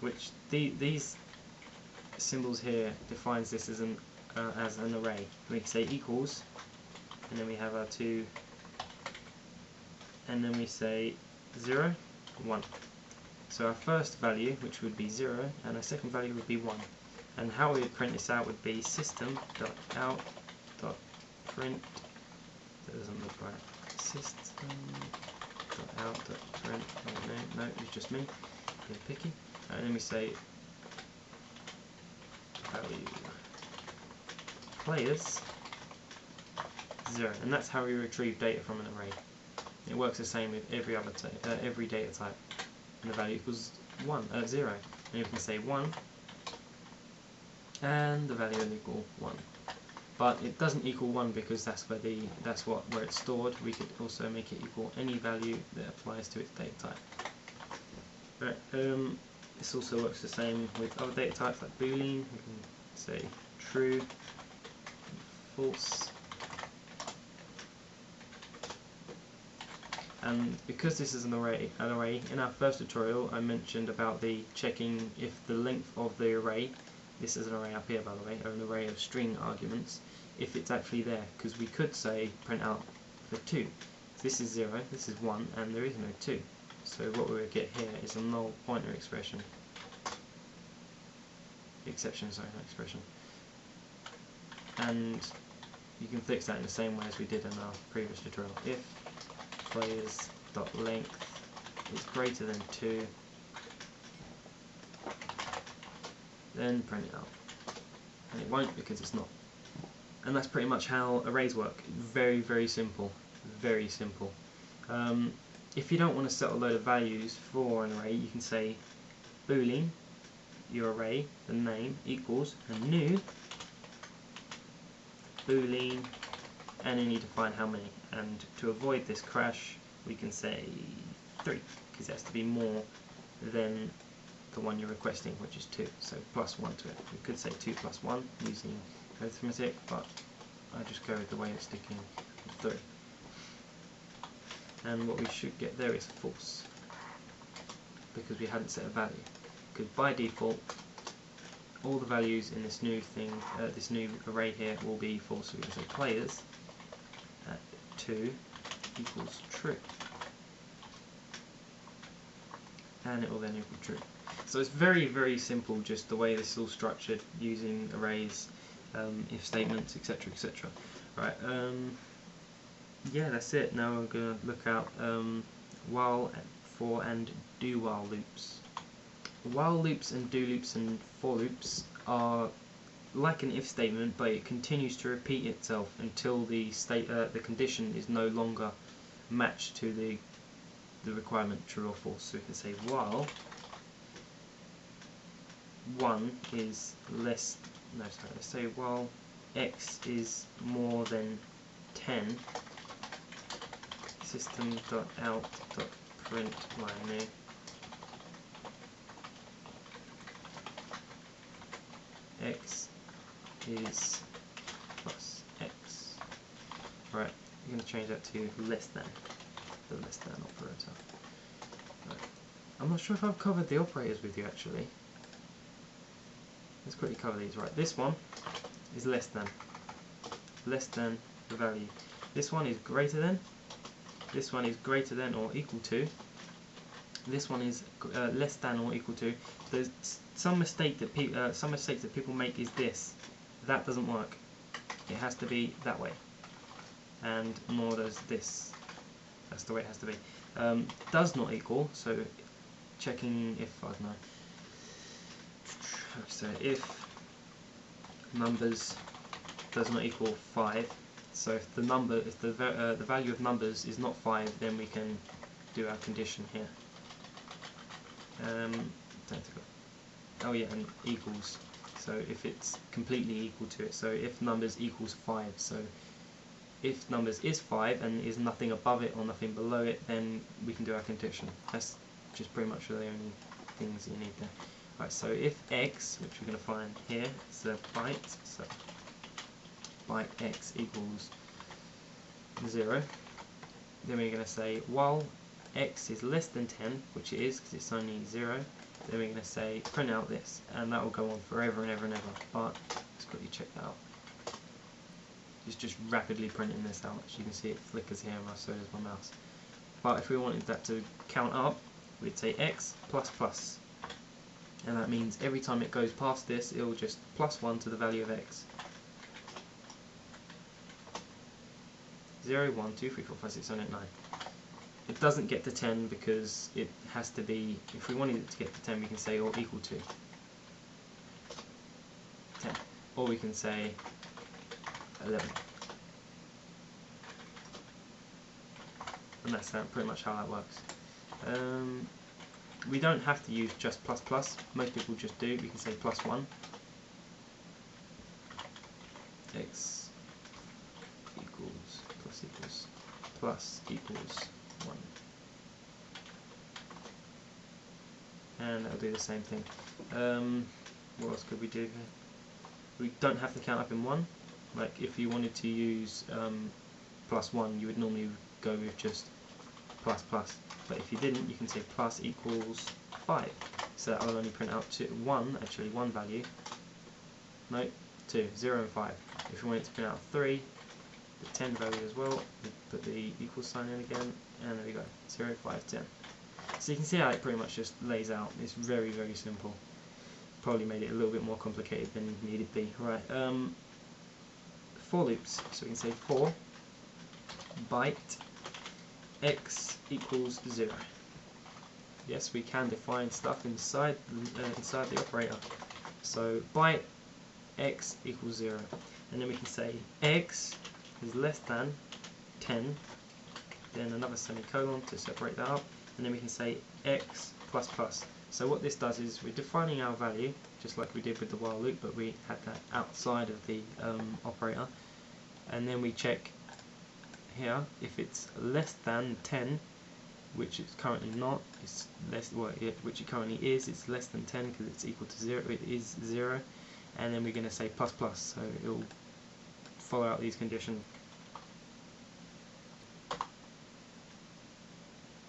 which these symbols here defines this as an array. We can say equals, and then we have our 2, and then we say 0, 1. So our first value, which would be 0, and our second value would be 1. And how we would print this out would be system.out.print. That doesn't look right. System.out.print. No, it's just me. Being picky. And then we say value players 0, and that's how we retrieve data from an array. It works the same with every other every data type, and the value equals 0. And you can say 1, and the value will equal 1. But it doesn't equal 1 because that's where where it's stored. We could also make it equal any value that applies to its data type. Right. This also works the same with other data types like Boolean. We can say true, false. And because this is an array, in our first tutorial I mentioned about the checking if the length of the array, this is an array up here by the way, or an array of string arguments, if it's actually there, because we could say print out for 2. This is 0, this is 1, and there is no 2. So what we would get here is a null pointer expression. And you can fix that in the same way as we did in our previous tutorial. If players.length is greater than 2, then print it out. And it won't because it's not. And that's pretty much how arrays work. Very, very simple. Very simple. If you don't want to set a load of values for an array, you can say Boolean, your array, the name, equals, a new Boolean, and then you define how many. And to avoid this crash, we can say 3, because it has to be more than the one you're requesting, which is 2, so plus 1 to it. We could say 2 plus 1 using arithmetic, but I just go with the way it's sticking with 3. And what we should get there is false, because we hadn't set a value. Because by default, all the values in this new thing, this new array here, will be false. So we can say players at 2 equals true, and it will then equal true. So it's very, very simple, just the way this is all structured using arrays, if statements, etc., etc. Right. Yeah, that's it. Now I'm going to look out while, for, and do while loops. While loops and do loops and for loops are like an if statement, but it continues to repeat itself until the condition is no longer matched to the requirement, true or false. So we can say while 1 is less. No, sorry. Let's say while x is more than 10. System.out.println x is plus x. Right, you're going to change that to less than, the less than operator. Right. I'm not sure if I've covered the operators with you actually. Let's quickly cover these. Right, this one is less than the value. This one is greater than. This one is greater than or equal to. This one is less than or equal to. There's some mistake that people make is this. That doesn't work. It has to be that way. And nor does this. That's the way it has to be. Does not equal. So checking if I don't know. So if numbers does not equal 5. So if the value of numbers is not 5, then we can do our condition here. Oh yeah, and equals. So if it's completely equal to it. So if numbers equals 5. So if numbers is 5 and is nothing above it or nothing below it, then we can do our condition. That's just pretty much the only things you need there. Right. So if x, which we're going to find here, is a byte. So byte x equals 0, then we're going to say while x is less than 10, which it is because it's only 0, then we're going to say print out this, and that will go on forever and ever and ever. But let's quickly check that out. It's just rapidly printing this out. As you can see, it flickers here, so does my mouse. But if we wanted that to count up, we'd say x plus plus, and that means every time it goes past this, it will just plus 1 to the value of x. 0, 1, 2, 3, 4, 5, 6, 7, 8, 9. It doesn't get to 10 because it has to be, if we wanted it to get to 10, we can say or equal to 10. Or we can say 11. And that's pretty much how that works. We don't have to use just plus plus. Most people just do. We can say plus 1. X equals plus equals plus equals 1. And that'll do the same thing. What else could we do here? We don't have to count up in 1. Like if you wanted to use plus 1, you would normally go with just plus plus. But if you didn't, you can say plus equals 5. So that will only print out to 1, actually one value. No, 2, 0 and 5. If you want it to print out 3, the 10 value as well, we put the equal sign in again, and there we go, 0, 5, 10. So you can see how it pretty much just lays out. It's very, very simple. Probably made it a little bit more complicated than it needed to be. Right, for loops. So we can say for byte x equals 0. Yes, we can define stuff inside the operator. So byte x equals 0, and then we can say x is less than 10, then another semicolon to separate that up, and then we can say x plus plus. So what this does is we're defining our value just like we did with the while loop, but we had that outside of the operator, and then we check here if it's less than 10, which it's currently not. It's less, well, which it currently is. It's less than 10 because it's equal to 0. It is 0, and then we're going to say plus plus, so it will follow out these conditions.